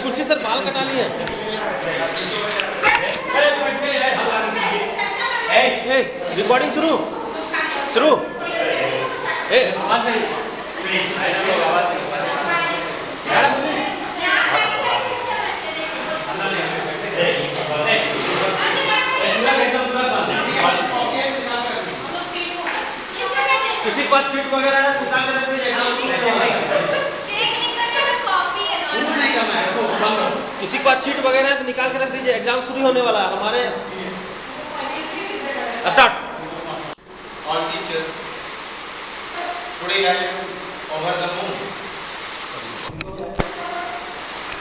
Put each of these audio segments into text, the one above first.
कुर्सी सर बाल कटा लिए। रिकॉर्डिंग शुरू शुरू। किसी के पास चीट वगैरह है निकाल के रख दीजिए। किसी के पास चीट वगैरह है तो निकाल के रख दीजिए, एग्जाम शुरू होने वाला है हमारे। Start. All teachers, today I am over the moon.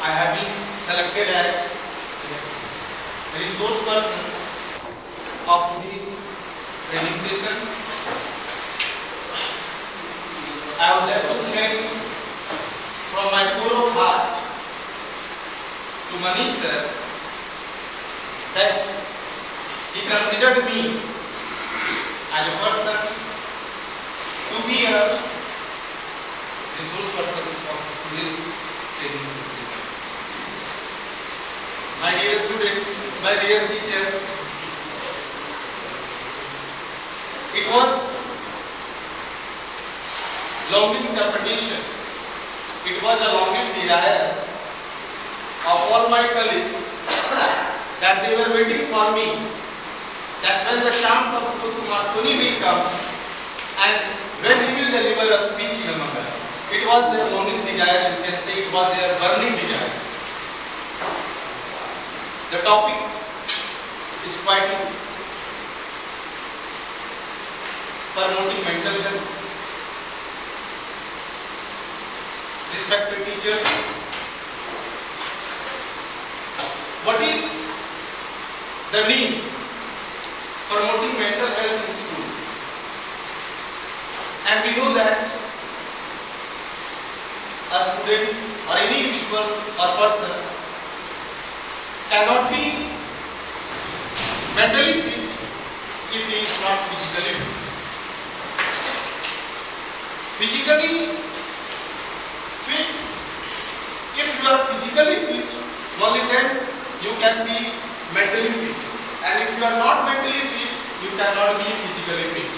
I have been selected as resource persons of this training session. I would like to thank from my core of heart to Manish sir that he considered me as a person to be a resource person of today's training systems. My dear students, my dear teachers, it was longing interpretation. It was a longing desire of all my colleagues that they were waiting for me, that when the chance of Kumar Soni will come and when he will deliver a speech among us. It was their longing desire, you can say it was their burning desire. The topic is quite easy. Promoting mental health. Respected teachers, what is the need promoting mental health in school? And we know that a student or any individual or person cannot be mentally fit if he is not physically fit. Physically fit, if you are physically fit, only then you can be mentally fit. And if you are not mentally fit, you cannot be physically fit.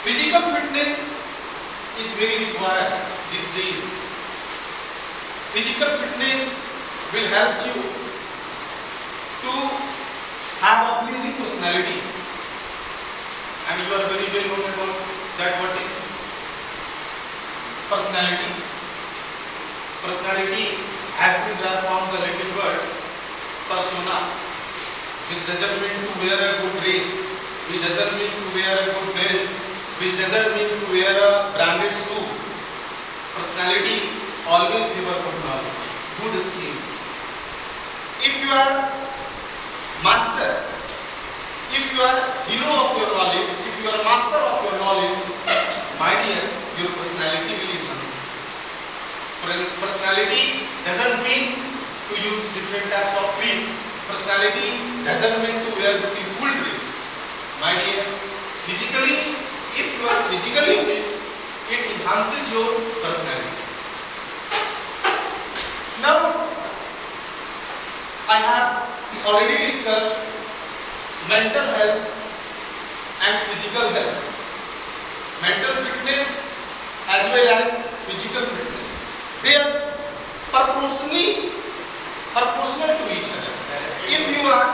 Physical fitness is very required these days. Physical fitness will help you to have a pleasing personality. And you are very well known about that what is personality. Personality has been derived from the Latin word persona, which doesn't mean to wear a good dress, which doesn't mean to wear a good belt, which doesn't mean to wear a branded suit. Personality always favor good knowledge, good skills. If you are master, if you are hero of your knowledge, if you are master of your knowledge, my dear, your personality will enhance. Personality doesn't mean to use different types of cream. Personality doesn't mean to wear beautiful dress. My dear, physically, if you are physically fit, it enhances your personality. Now, I have already discussed mental health and physical health. Mental fitness as well as physical fitness. They are proportional to each other. If you are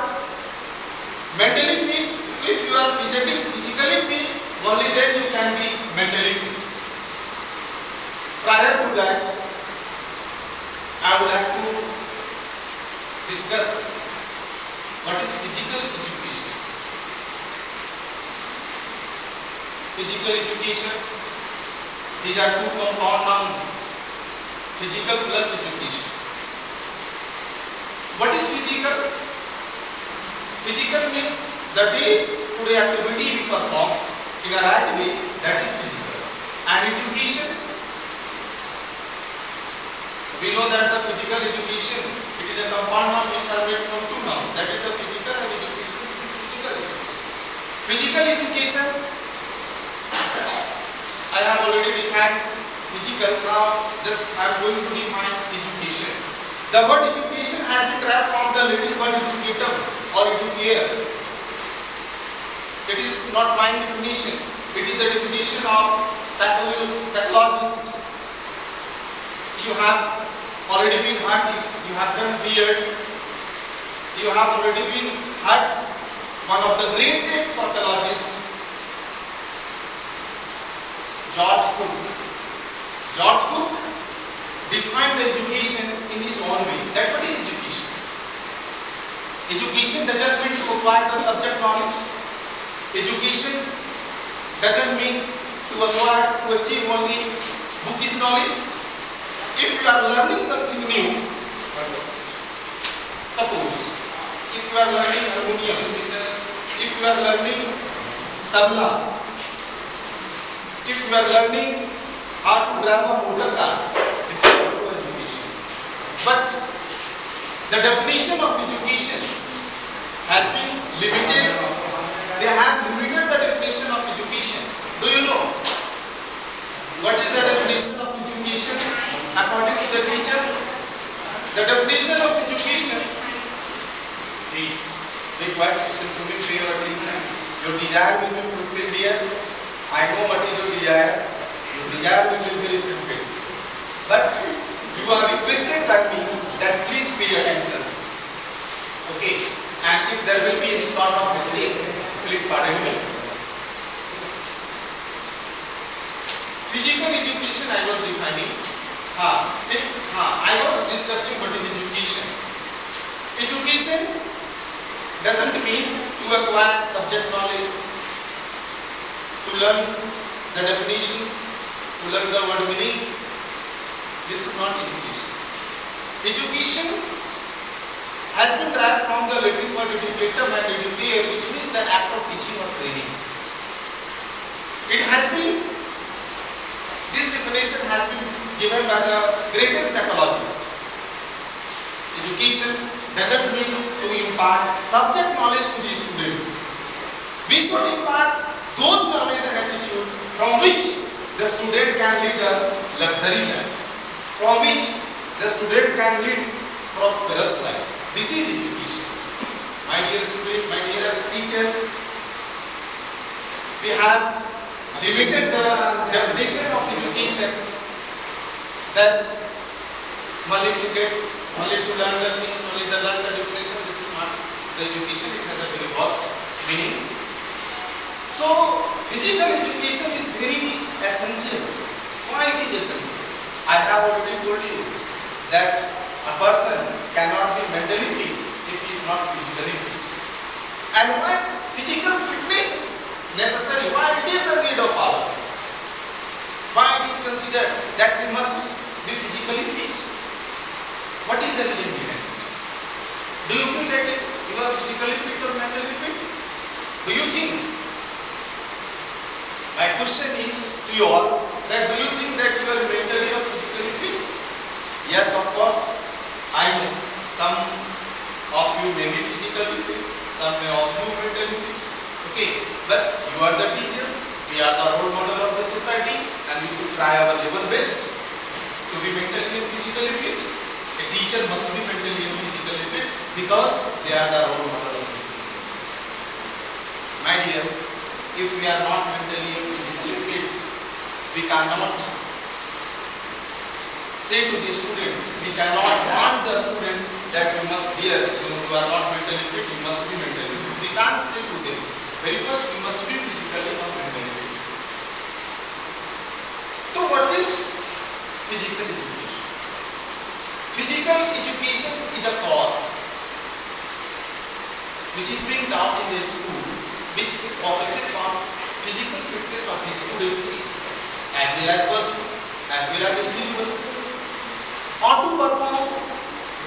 mentally fit, if you are physically fit, only then you can be mentally fit. Prior to that, I would like to discuss what is physical education. Physical education, these are two compound nouns, physical plus education. What is physical? Physical means the day-to-day activity we perform in a right way, that is physical. And education, we know that the physical education, it is a compound noun which are made from two nouns, that is the physical and education. This is physical education. Physical education, I have already defined physical. Now just I am going to define education. The word education has been derived from the Latin word educatum or educare. It is not my definition. It is the definition of psychologist. You have already been heard. You have done beard. You have already been heard one of the greatest psychologists, George Cook. George Cook defined the education in his own way. That what is education? Education doesn't mean to acquire the subject knowledge. Education doesn't mean to acquire, to achieve only bookish knowledge. If you are learning something new, suppose if you are learning harmonium, if you are learning tabla, if you are learning how to drive a motor car, this is also education. But the definition of education has been limited. They have limited the definition of education. Do you know what is the definition of education according to the teachers? The definition of education, be quiet, listen to me, pay your attention. Your desire will be fulfilled here. I know what is your desire. Your desire will be fulfilled. But you are requested by me that please pay attention. Okay. And if there will be any sort of mistake, please pardon me. Physical education I was defining. I was discussing what is education. Education doesn't mean to acquire subject knowledge, to learn the definitions, to learn the word meanings. This is not education. Education has been derived from the Latin word educatum and educare, which means the act of teaching or training. It has been, this definition has been given by the greatest psychologist. Education doesn't mean to impart subject knowledge to the students. We should impart those knowledge and attitude from which the student can lead a luxury life, from which the student can lead prosperous life. This is education. My dear students, my dear teachers, we have limited the definition of education that only to learn the things, only to learn the definition. This is not the education. It has a very vast meaning. So, physical education is very essential. Why it is essential? I have already told you that a person cannot be mentally fit if he is not physically fit. And why physical fitness is necessary? Why it is the need of our life? Why it is considered that we must be physically fit? What is the reason behind it? Do you feel that you are physically fit or mentally fit? Do you think? My question is to you all that do you think that you are mentally or physically fit? Yes, of course. I know some of you may be physically fit, some may of you mentally fit. Okay, but you are the teachers, we are the role model of the society, and we should try our level best to be mentally and physically fit. A teacher must be mentally and physically fit because they are the role model of the students. My dear, if we are not mentally and physically fit, we cannot say to the students, we cannot want the students that you must bear, you are not mentally fit, you must be mentally fit. We can't say to them. Very first, you must be physically or mentally fit. So, what is physical education? Physical education is a course which is being taught in the school, which focuses on physical fitness of the students as well as persons, as well as individuals, or to perform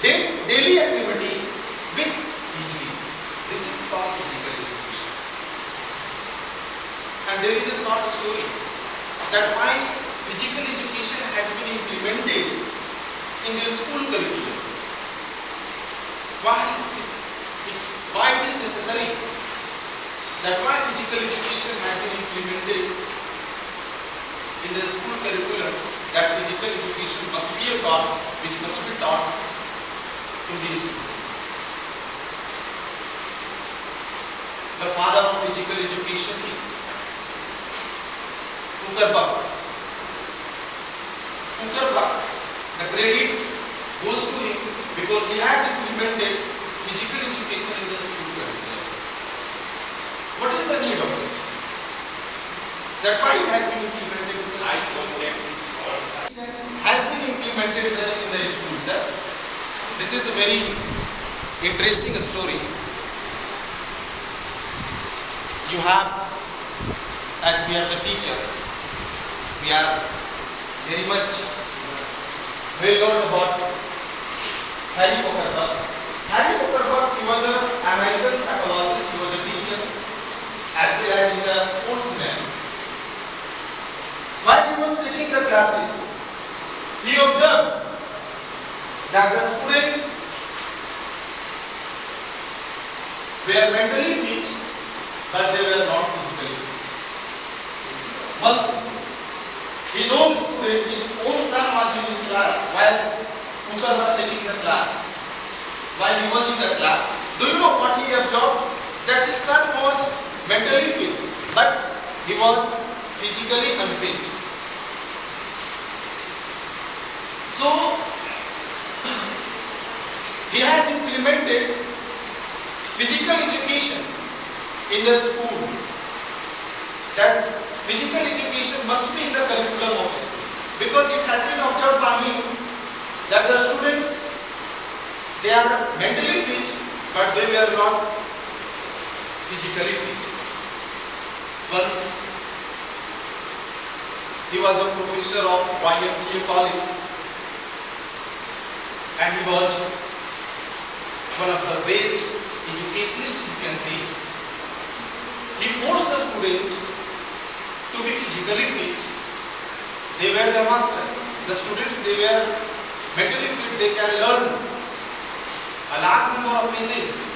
daily activity with easily. This is called physical education. And there is a short story that why physical education has been implemented in the school curriculum. Why it is necessary? That why physical education has been implemented in the school curriculum that physical education must be a course which must be taught to these students. The father of physical education is Zuckerberg. The credit goes to him because he has implemented physical education in the school curriculum. What is the need of it? That why it has been implemented in the has been implemented in the schools. This is a very interesting story. You have, as we are the teacher, we are very much well known about Harry Zuckerberg. Harry Zuckerberg, he was an American psychologist, he was a teacher, as well as he was a sportsman. While he was taking the classes, he observed that the students were mentally fit, but they were not physically fit. Once, his own student, his own son was in his class while Zuckerberg was taking the class. While he was in the class, do you know what he observed? That his son was mentally fit, but he was physically unfit. So, he has implemented physical education in the school. That physical education must be in the curriculum of school, because it has been observed by him that the students, they are mentally fit, but they were not physically fit. Once, he was a professor of YMCA college, and he was one of the great educationists you can see. He forced the student to be physically fit. They were the master. The students, they were mentally fit. They can learn a large number of pages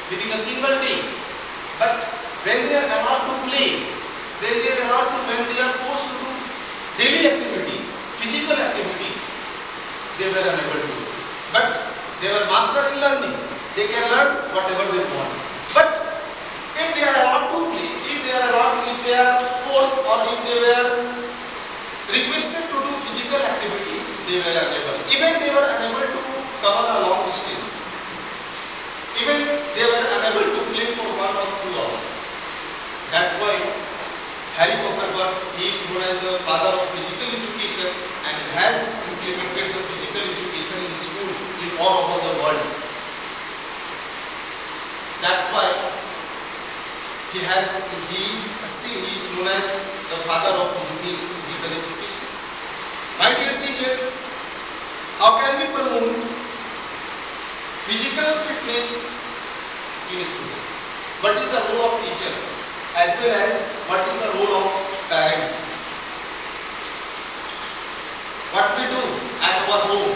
within a single day. But when they are allowed to play, when they are forced to do daily activity, physical activity, they were unable to do. But they were master in learning. They can learn whatever they want. But if they are allowed to play, if they are forced, or if they were requested to do physical activity, they were unable. Even they were unable to cover a long distance. Even they were unable to play for 1 or 2 hours. That's why Harry Zuckerberg, he is known as the father of physical education, and he has implemented the physical education in school in all over the world. That's why he is known as the father of physical education. My dear teachers, how can we promote physical fitness in students? What is the role of teachers, as well as what is the role of parents? What we do at our home,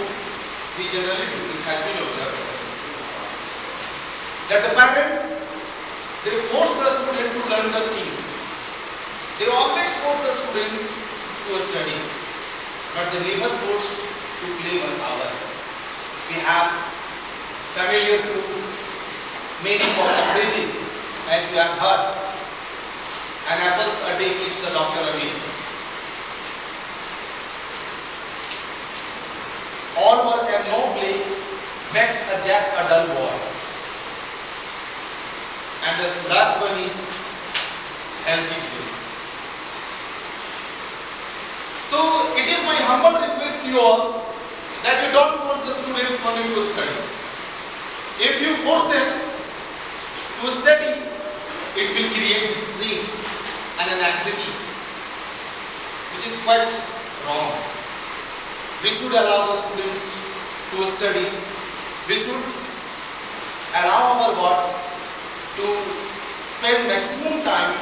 we generally do. It has been observed that the parents, they force the student to learn the things. They always force the students to study, but they never forced to play 1 hour. We have familiar to many of the phrases, as you have heard. An apple a day keeps the doctor away. All work and no play makes a jack a dull boy. And the last one is health is good. So it is my humble request to you all that you don't force the students only to study. If you force them to study, it will create distress and an anxiety, which is quite wrong. We should allow the students to study. We should allow our boys to spend maximum time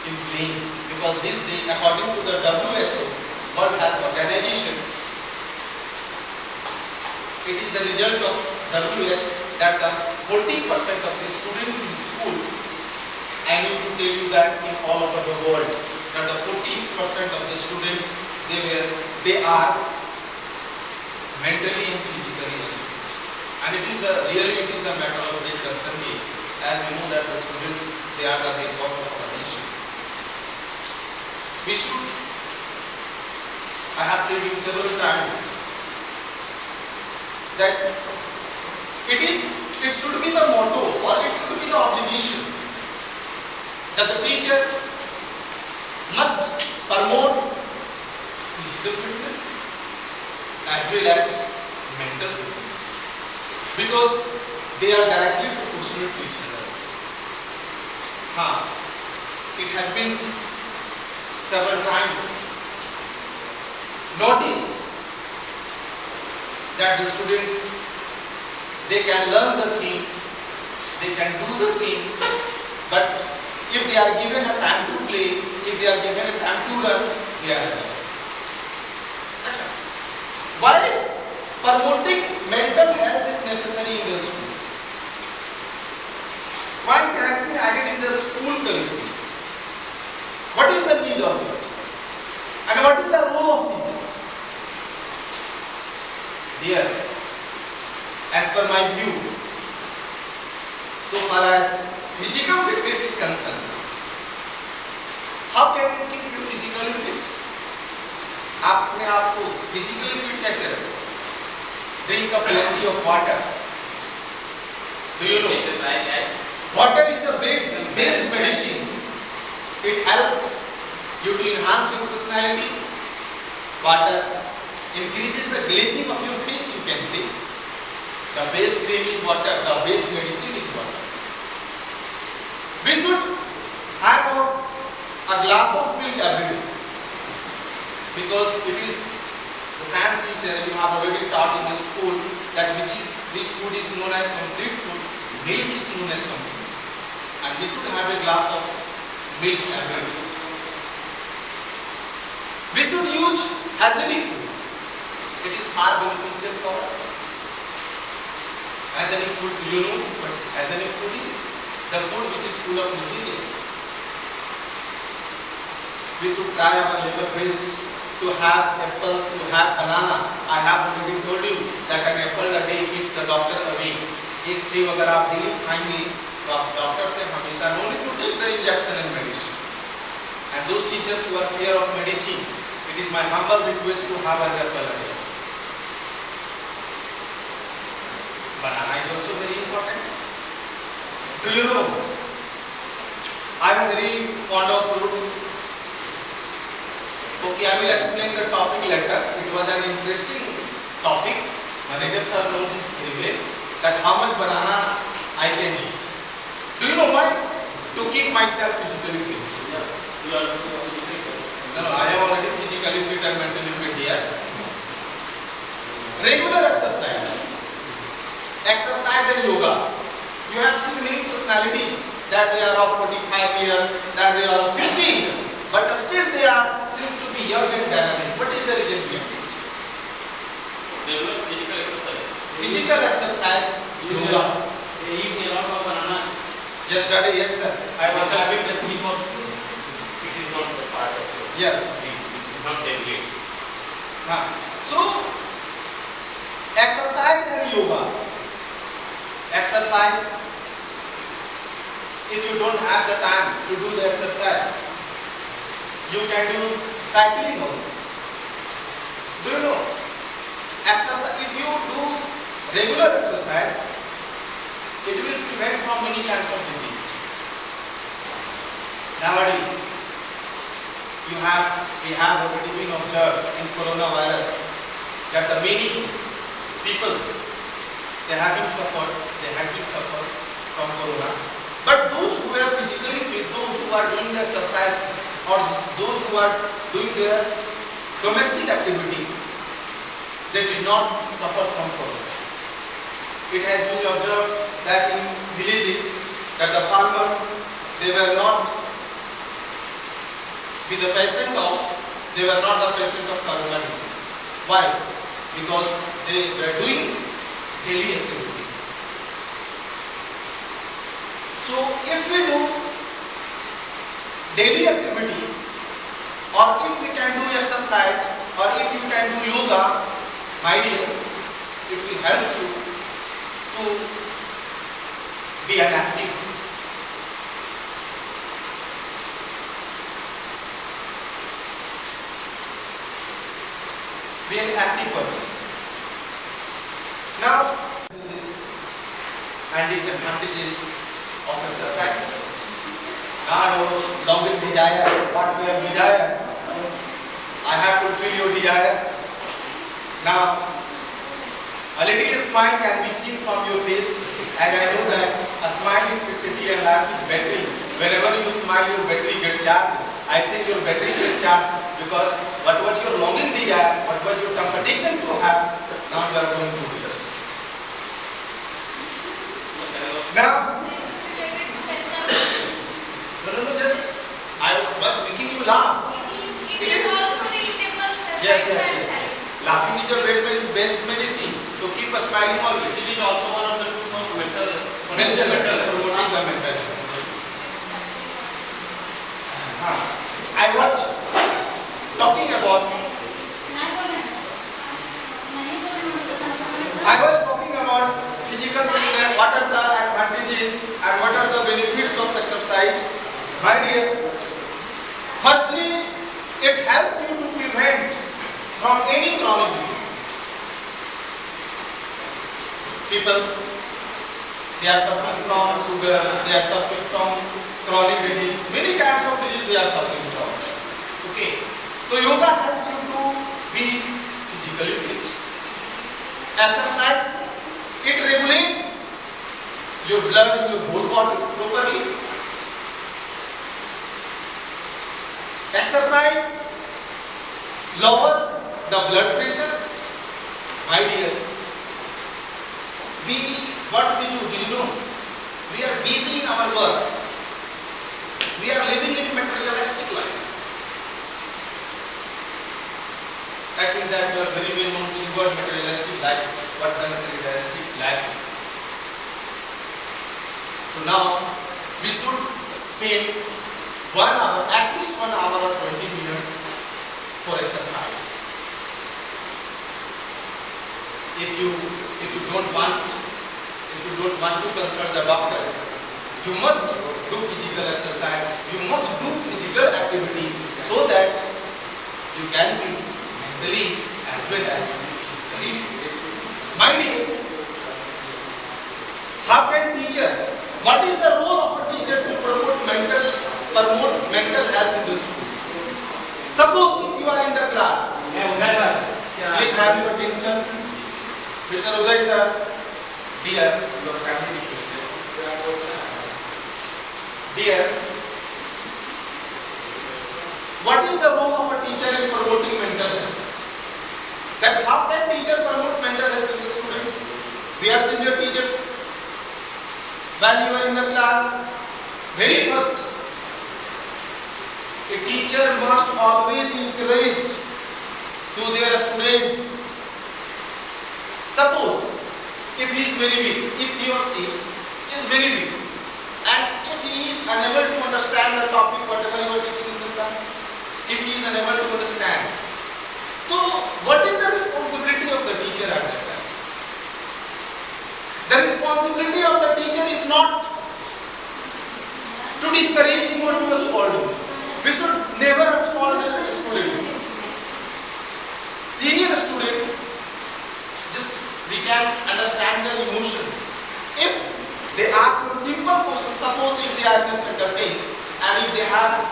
in playing, because this day, according to the WHO, World Health Organization, it is the result of WHO that 40% of the students in school, I need to tell you that in all over the world, that the 40% of the students they are mentally and physically ill. And it is the matter of great concern here, as we know that the students, they are the backbone of our nation. We should, I have said you several times, that it should be the motto or it should be the obligation that the teacher must promote physical fitness as well as mental fitness, because they are directly proportional to each other. It has been several times noticed that the students, they can learn the thing, they can do the thing, but if they are given a time to play, if they are given a time to run, they are done. Why promoting mental health is necessary in the school? Why it has been added in the school curriculum? What is the need of it? And what is the role of teacher? Dear, as per my view, so far as physical fitness is concerned, how can you keep you physically fit? आपने आपको physically fit कैसे रख सकते? Drink a plenty of water. Do you know? Water is the best medicine. It helps you to enhance your personality. Water increases the glazing of your face, you can say. The best cream is water, the best medicine is water. We should have a glass of milk every day, because it is the science teacher, you have already taught in the school that which food is known as complete food, milk is known as complete, and we should have a glass of milk every day. We should use hygienic food. It is far beneficial for us. Hygienic food, you know what hygienic food is? The food which is full of nutrients. We should try our level best to have apples, to have banana. I have already told you that an apple a day keeps the doctor away. एक सेब अगर आप daily खाएंगे तो आप doctor से हमेशा no need to take the injection and medicine. And those teachers who are fear of medicine, it is my humble request to have an apple a day. Banana is also very important. Do you know? I am very fond of fruits. Okay, I will explain the topic later. It was an interesting topic. Manager sir knows this very well, that how much banana I can eat. Do you know why? To keep myself physically fit. Yes, you are physically fit. No, I am already physically fit and mentally fit here. Regular exercise. Exercise and yoga. You have seen many personalities that they are of 45 years, that they are of 50 years, but still they are seems to be young and dynamic. What is the reason behind it? Regular physical exercise. Physical exercise, yoga. They eat a lot of banana. Yesterday, yes sir, I was having It is not the part of it. yes. It is not deviate. So, exercise and yoga. Exercise. If you don't have the time to do the exercise, you can do cycling also. Do you know? Exercise. If you do regular exercise, it will prevent from many kinds of disease. Nowadays, we have already been observed in coronavirus that the many peoples they have been suffered from corona. But those who are physically fit, those who are doing the exercise, or those who are doing their domestic activity, they did not suffer from corona. It has been observed that in villages, that the farmers, they were not the patient of corona disease. Why? Because they were doing daily activity. So if we do daily activity, or if we can do exercise, or if you can do yoga, my dear, it will help you to be an active. Be an active person. Now, this and disadvantages of exercise. Now, login desire, what we have desire, I have to fill your desire. Now, a little smile can be seen from your face, and I know that a smile in city and life is battery. Whenever you smile, your battery gets charged. I think your battery gets charged because what was your longing desire, what was your competition to have, now you are going to do it. Now, no, just I was making you laugh. It is also relatable. Yes. Laughing is your best medicine. So keep a smiling always. It is also one of the tools of mental Promoting the mental health. I was talking about physical fitness, what are the advantages and what are the benefits of exercise. My dear, firstly, it helps you to prevent from any chronic disease. People, they are suffering from sugar, they are suffering from chronic disease, many kinds of disease they are suffering from. Okay, so yoga helps you to be physically fit. Exercise, it regulates your blood in your whole body properly. Exercise lower the blood pressure. My dear, what we do you know? We are busy in our work. We are living in materialistic life. I think that you are very well known to the word materialistic life, what the materialistic life is. So now, we should spend 1 hour, at least 1 hour or 20 minutes for exercise. If you don't want to consult the doctor, you must do physical exercise, you must do physical activity so that you can be mentally as well as physically fit. My dear, how can teacher, what is the role of a teacher to promote mental health in the school? Suppose if you are in the class, please have your attention. Mr. Uday sir, dear, your family is interested. Dear, what is the role of a teacher in promoting mental health? That how can teacher promote mental health in the students? We are senior teachers. When you are in the class, very first, a teacher must always encourage to their students. Suppose, if he is very weak, if he or she is very weak, and if he is unable to understand the topic, whatever you are teaching in the class, if he is unable to understand, so what is the responsibility of the teacher at that time? The responsibility of the teacher is not to discourage him or to scold him. We should never scold the students. Senior students, we can understand their emotions. If they ask some simple questions, suppose if they are just entertained and if they have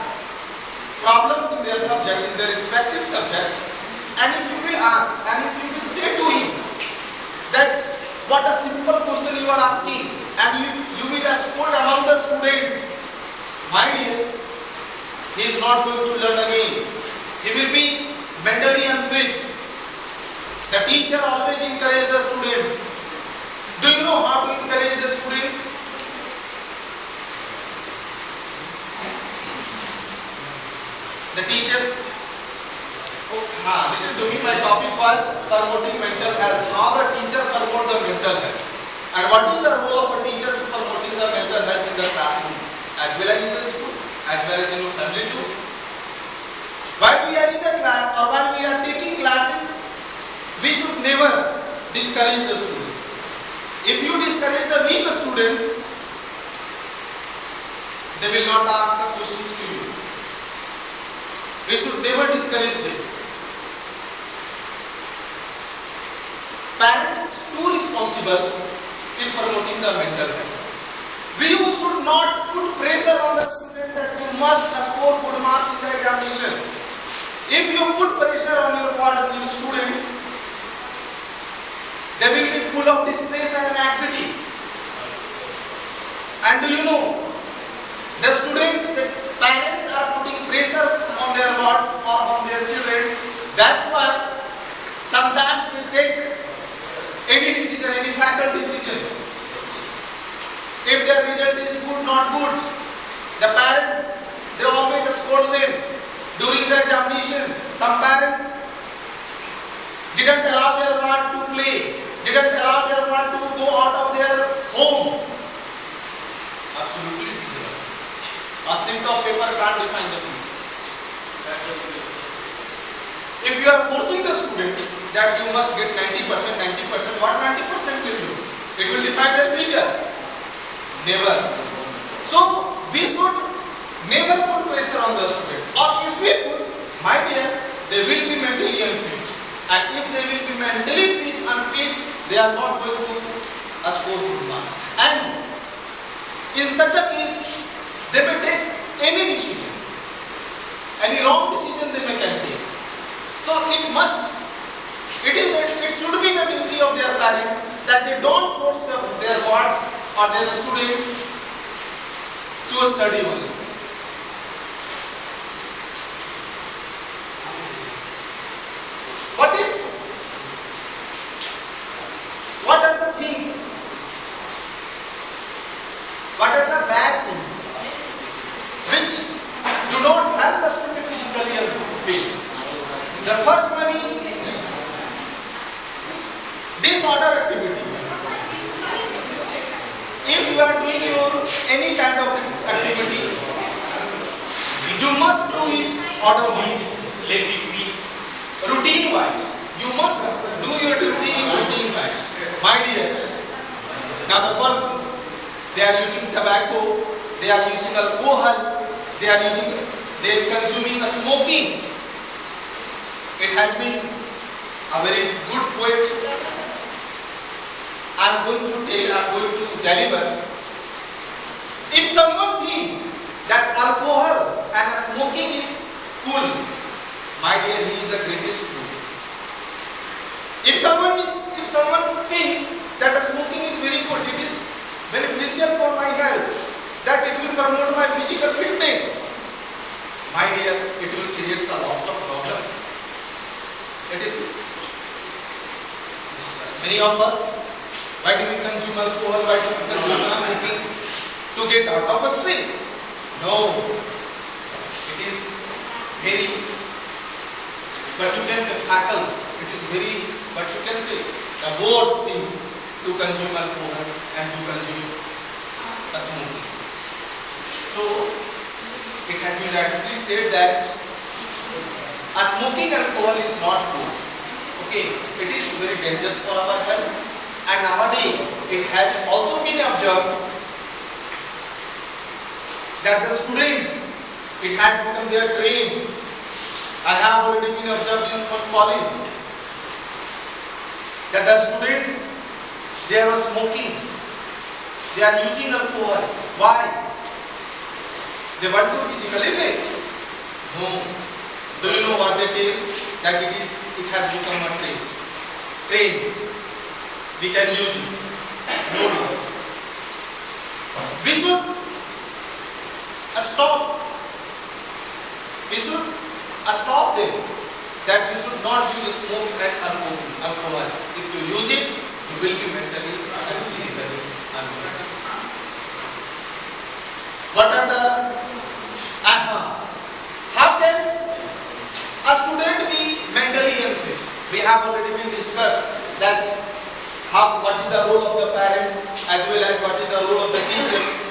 problems in their subject, in their respective subject, and if you will ask and if you will say to him that what a simple question you are asking and you will scold among the students, my dear, he is not going to learn again. He will be mentally unfit. The teacher always encourages the students. Do you know how to encourage the students? The teachers. Listen to me, my topic was promoting mental health. How the teacher promote the mental health. And what is the role of a teacher to promoting the mental health in the classroom? As well as in the school, as well as in your family too. Why are in the class or while we are taking classes, we should never discourage the students. If you discourage the weak students, they will not answer questions to you. We should never discourage them. Parents too responsible in promoting the mental health. We should not put pressure on the student that you must score good marks in the examination. If you put pressure on your students, they will be full of distress and anxiety. And do you know, the parents are putting pressures on their wards or on their children. That's why sometimes they take any decision, any fatal decision. If their result is good, not good, the parents, they always scold them during the examination. Some parents didn't allow their ward to play, didn't allow their ward to go out of their home. Absolutely. A sheet of paper can't define the future. If you are forcing the students that you must get 90%, what 90% will do? It will define their future. Never. So we should never put pressure on the student. Or if we put, my dear, they will be mentally unfit. And if they will be mentally fit, unfit, they are not going to score good marks. And in such a case, they may take any decision. Any wrong decision they may take. So it should be the duty of their parents that they don't force their wards or their students to study only. What are the things? What are the bad things which do not help us to be physically fit? The first one is disorder activity. If you are doing any kind of activity, you must do it orderly, routine wise. You must do your duty in routine wise. My dear, now the persons, they are using tobacco, they are using alcohol, they are consuming smoking. It has been a very good poet. I am going to deliver. If someone thinks that alcohol and smoking is cool, my dear, he is the greatest fool. If someone thinks that smoking is very good, it is beneficial for my health, that it will promote my physical fitness, my dear, it will create a lot of problems. It is many of us, why do we consume alcohol, why do we consume smoking? To get out of stress. No, it is very, but you can say fatal. It is very, but you can say the worst things to consume alcohol and to consume smoking. So it has been rightly said that smoking alcohol is not good. Okay, it is very dangerous for our health. And nowadays, it has also been observed that the students, it has become their trend. I have already been observed in one college that the students, they are smoking, they are using alcohol. Why? They want to physically fit. No. Do you know what they tell? That it has become a trend. We can use it. No. We should stop. We should stop them. That you should not use smoke and alcohol. If you use it, you will be mentally and physically unfit. What are the how can a student be mentally unfit? We have already been discussed that what is the role of the parents as well as what is the role of the teachers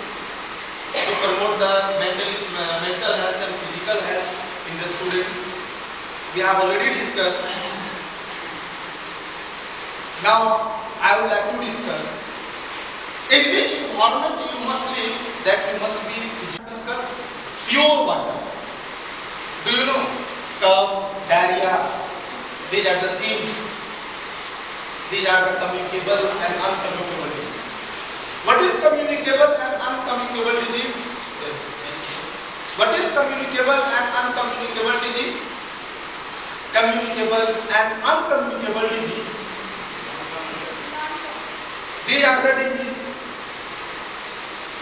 to promote the mental health and physical health in the students. we have already discussed. Now I would like to discuss in which environment you must live, that you must be discuss pure water. Do you know cough, diarrhea? These are the things. These are the communicable and uncommunicable disease. What is communicable and uncommunicable disease? Yes. What is communicable and uncommunicable disease? Communicable and uncommunicable disease. These are the disease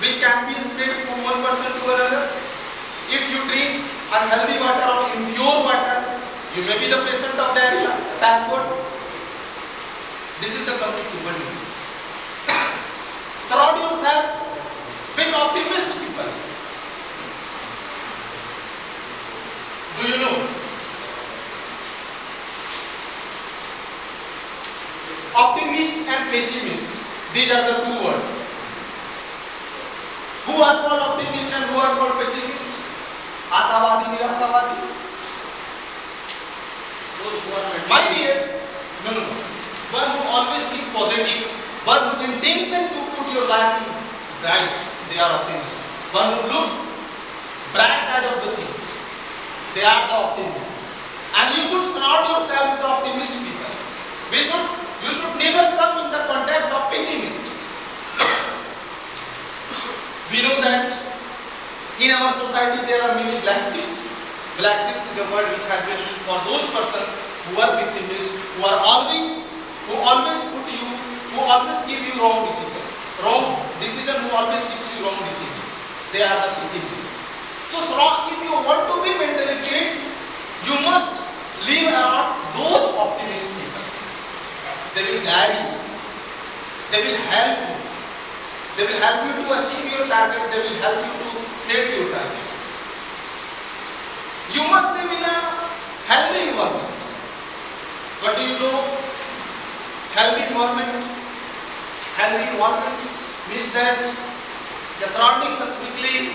which can be spread from one person to another. If you drink unhealthy water or impure water, you may be the patient of diarrhea, typhoid. This is the communicable disease. Surround yourself with optimist people. Do you know? Optimist and pessimist. These are the two words. Who are called optimist and who are called pessimist? Asavadi, nirasavadi. My dear, no. One who always think positive, one whose intention to put your life in bright, they are optimist. One who looks bright side of the thing, they are the optimist. And you should surround yourself with the optimist people. You should never come in the contact of pessimist. We know that in our society there are many black sheeps. Black sheeps is a word which has been used for those persons who are pessimist, who always give you wrong decision, who always gives you wrong decision. They are the pessimists. So if you want to be mentally fit, you must live around those optimist people. They will guide you. They will help you. They will help you to achieve your target. They will help you to set your target. You must live in a healthy environment. What do you know? Healthy environment. Healthy environments means that the surrounding must be clean.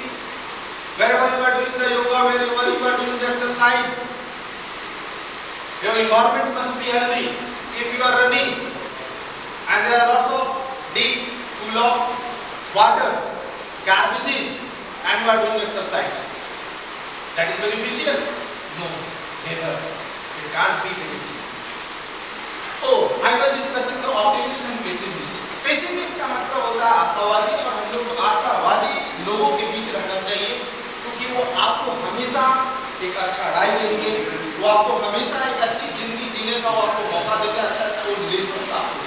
Wherever you are doing the yoga, wherever you are doing the exercise, your environment must be healthy. If you are running and there are lots of digs full of waters, garbages, and you are doing exercise, that is beneficial? No, never. It can't be beneficial. Oh, I was discussing the optimist and pessimist. Pessimist का मतलब होता है आशावादी, और हम लोग आशावादी लोगों के बीच रहना चाहिए, क्योंकि वो आपको हमेशा एक अच्छा राय देंगे, वो आपको हमेशा एक अच्छी जिंदगी जीने का वो आपको मौका देंगे, अच्छा वो रिलेशंस आपको।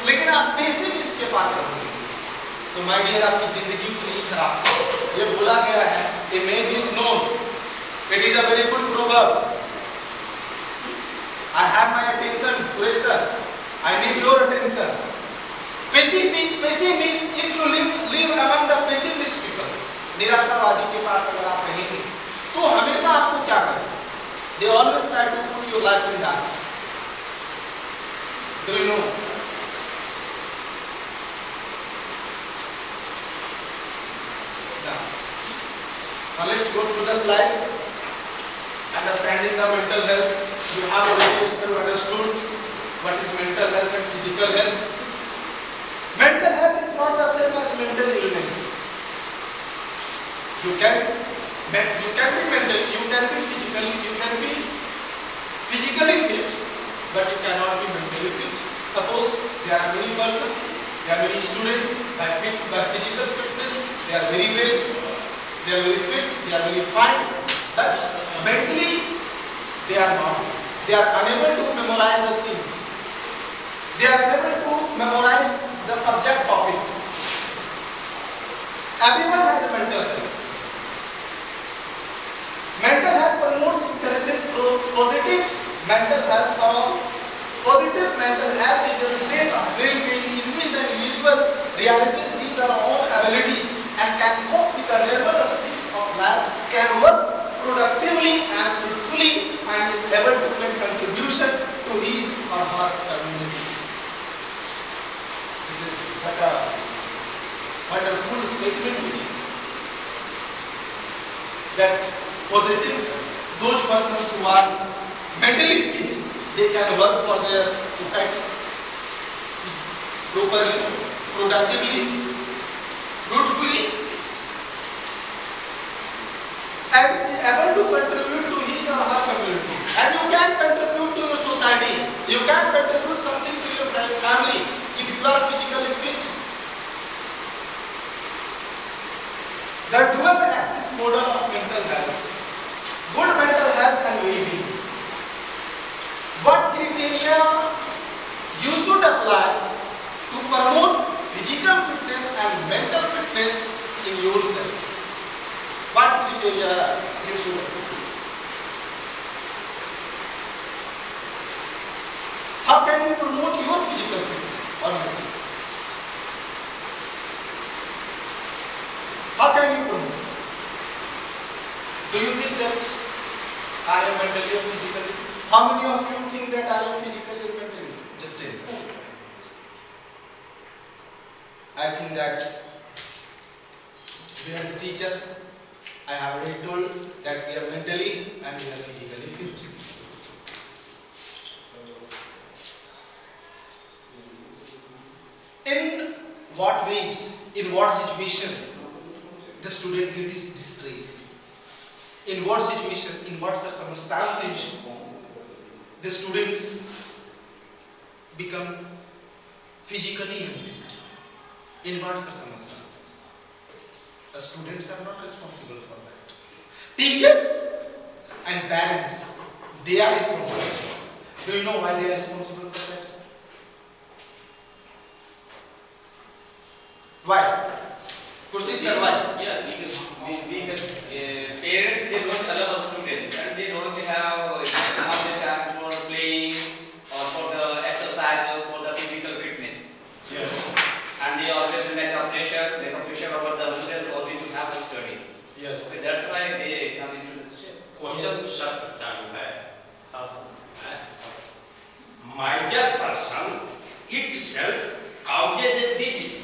लेकिन आप पेसिमिस्ट के पास रहोगे तो माय डियर आपकी जिंदगी उतनी खराब। ये बोला गया है, a man is known, it is a very good proverbs. I have my attention, question. I need your attention. Pessimist, if you live among the pessimist people, निराशावादी के पास अगर आप रहेंगे, तो हमेशा आपको क्या करें? They always try to put your life in dark. Do you know? Now let's go to the slide. Understanding the mental health. You have already understood what is mental health and physical health. Mental health is not the same as mental illness. You can be mental, you can be physically fit, but you cannot be mentally fit. Suppose there are many persons, there are many students by physical fitness, they are very well, they are very fit, they are very fine, but mentally they are not. They are unable to memorize the things. They are unable to memorize the subject topics. Everyone has a mental health. Mental health promotes, encourages positive mental health for all. Positive mental health is a state of well-being in which the individual realizes his or her own abilities and can cope with the nervousness of life, can work productively and fruitfully, and is able to make contribution to his or her community. This is what a wonderful statement it is. That positive, those persons who are mentally fit, they can work for their society properly, productively, fruitfully, and be able to contribute to his or her community. And you can contribute to your society. You can contribute something to your family if you are physically fit. The dual axis model of mental health. Good mental health and well-being. What criteria you should apply to promote physical fitness and mental fitness in yourself? What criteria you should apply? How can you promote your physical fitness or mental? How can you promote? Do you think that I am mentally or physically? How many of you think that I am physically or mentally? Just tell me. I think that we are the teachers. I have already told that we are mentally and we are physically fit. In what ways, in what situation the student gets distress? In what situation, in what circumstances the students become physically unfit? In what circumstances? The students are not responsible for that. Teachers and parents, they are responsible. Do you know why they are responsible for that? Why? Kursit sir, why? Yes, because parents, they don't allow students and they don't have enough time for playing or for the exercise or for the physical fitness. Yes. And they always make a pressure over the students always to have the studies. Yes. So that's why they come into the state. Question शब्द चालू है major person itself causes a disease.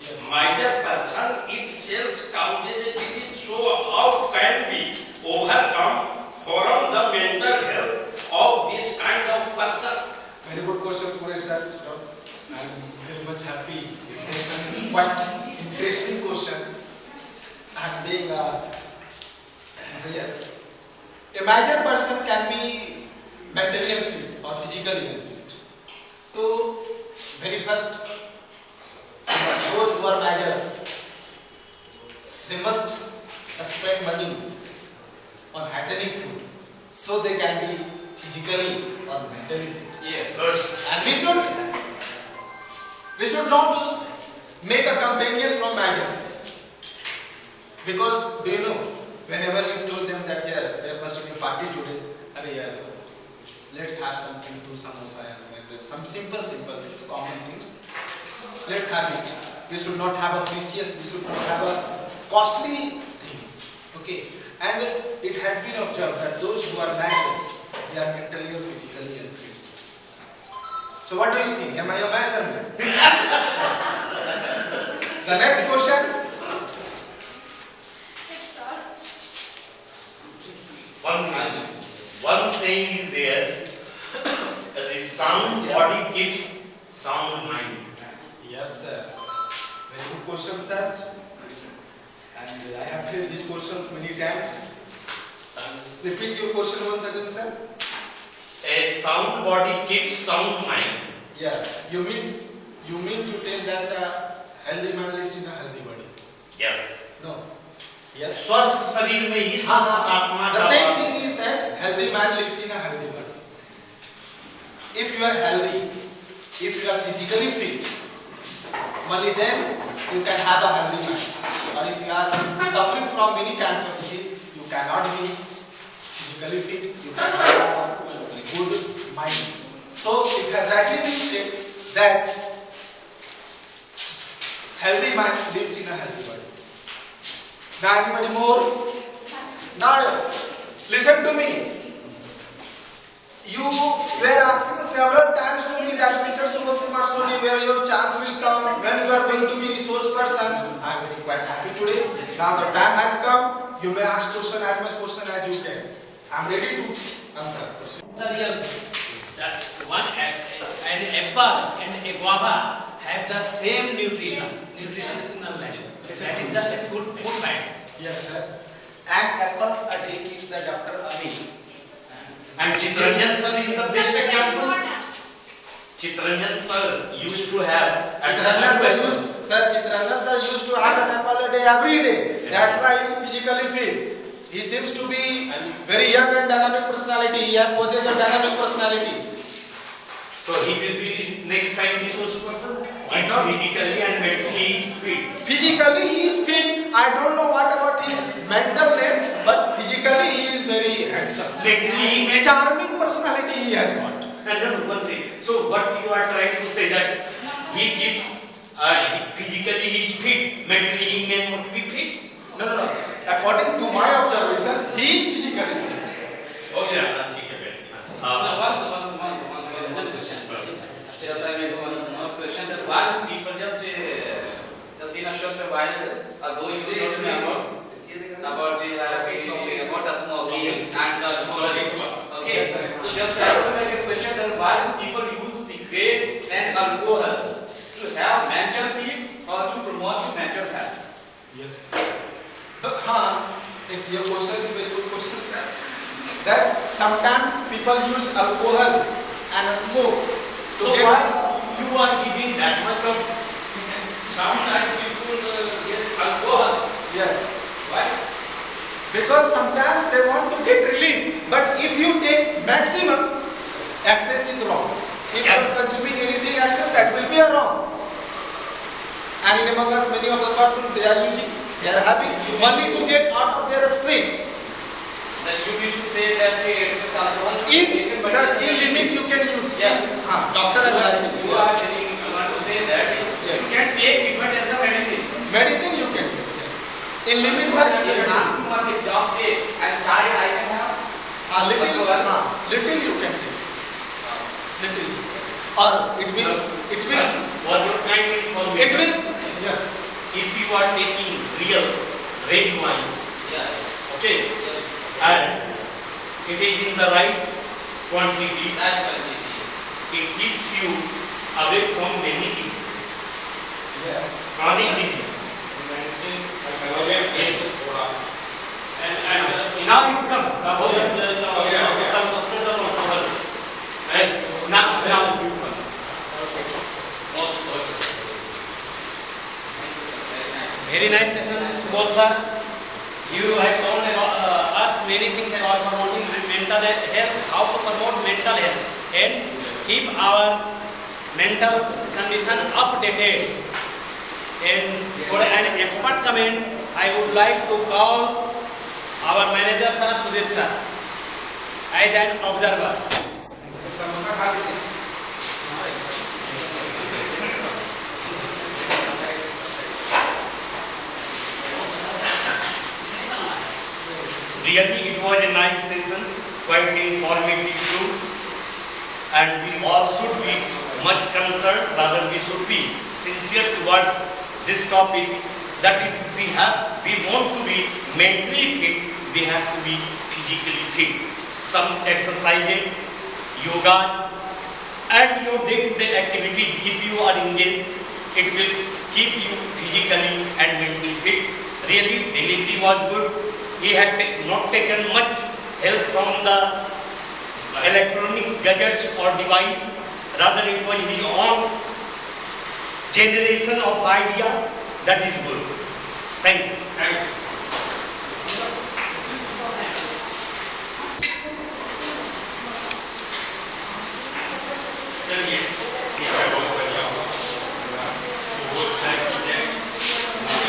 Yes. Major person itself causes a disease. So how can we overcome from the mental health of this kind of person? Very good question, Puresh sir. I am very much happy. The question is quite interesting question. And being yes. A major person can be mentally unfit or physically unfit. So, very first, those who are majors, they must spend money on hygienic food so they can be physically or mentally fit. Yes. And we should not make a companion from majors. Because, do you know, whenever you told them that here there must be party today, let's have something to samosa and some simple things, common things. Let's have it. We should not have a precious, we should not have a costly things. Okay. And it has been observed that those who are majors, they are mentally or physically unfit. So what do you think? Am I a major? The next question. One saying is there, as a sound body keeps sound mind. Yes, sir. Very good question, sir. And I have faced these questions many times. Repeat your question once again, sir. A sound body keeps sound mind. Yeah. You mean to tell that a healthy man lives in a healthy body? Yes. No. Yes. स्वस्थ शरीर में ही स्वस्थ आत्मा The का same वास। thing is that healthy man lives in a healthy body. If you are healthy, if you are physically fit, only then you can have a healthy mind. Or if you are suffering from many kinds of disease, you cannot be physically fit, you cannot have a good mind. So it has rightly been said that healthy mind lives in a healthy body. Now anybody more? Now listen to me. You were asking several times to me that Mr. Subodh Kumar Soni, where your chance will come, when you are going to be resource person. I am very quite happy today. Now the time has come. You may ask question as much question as you can. I am ready to answer. the real that an apple and a guava have the same nutritional value. That is just a good fact. Yes, sir. And apples a day keeps the doctor away. And Chittaranjan sir is the best example. Chittaranjan sir used to have Chittaranjan sir used to have an apple a day every day. That's why he is physically fit. He seems to be very young and dynamic personality. He possesses a dynamic personality. So he will be next time resource person. Why not? Physically and mentally fit. Physically he is fit. I don't know what about his mentalness, but physically he is very handsome. Mentally he Charming personality he has got. And then one thing. So what you are trying to say that he keeps physically he is fit, mentally he may not be fit. No. According to my observation, he is physically fit. Oh yeah, ठीक है One question. Just I make one more question. That why do people just in a short while ago you told me about the smoking and the alcoholics. Okay. So just I want to make a question that why do people use cigarette and alcohol to have mental peace or to promote mental health? Yes. If your question is very good question, sir. That sometimes people use alcohol and smoke to So get. why you are giving that much of Sometimes people get alcohol. Yes. Why? Because sometimes they want to get relief. But if you take maximum, excess is wrong. If you are consuming anything excess, that will be a wrong. And in among us, many of the persons they are having money to get out of their stress. That you need to say that alcohol should be taken, In limit you can use. Yeah. Doctor advises. You are saying, you want to say that you can take it as a medicine. Medicine you can use. Yes. In limit, If I'm too much exhausted and tired, I can have little you can use. Little. Or it will. for your kind information. Yes. If you are taking real red wine, Yeah. okay, Yes. and it is in the right quantity, That's quality. it keeps you away from many things. Yes. Chronic disease. And Now you come. Some suspect of alcohol. And now you come. Very nice session, Subodh sir. You have told us many things about promoting mental health, how to promote mental health and keep our mental condition updated. And for an expert comment, I would like to call our manager sir, Sudesh sir, as an observer. Really, it was a nice session, quite informative too. And we all should be much concerned, rather we should be sincere towards this topic, that if we want to be mentally fit, we have to be physically fit. Some exercising, yoga, and your day-to-day activity, if you are engaged, it will keep you physically and mentally fit. Really, delivery was good. He had not taken much help from the electronic gadgets or device. Rather, it was his own generation of idea. That is good. Thank you. चलिए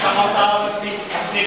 Samosa, please.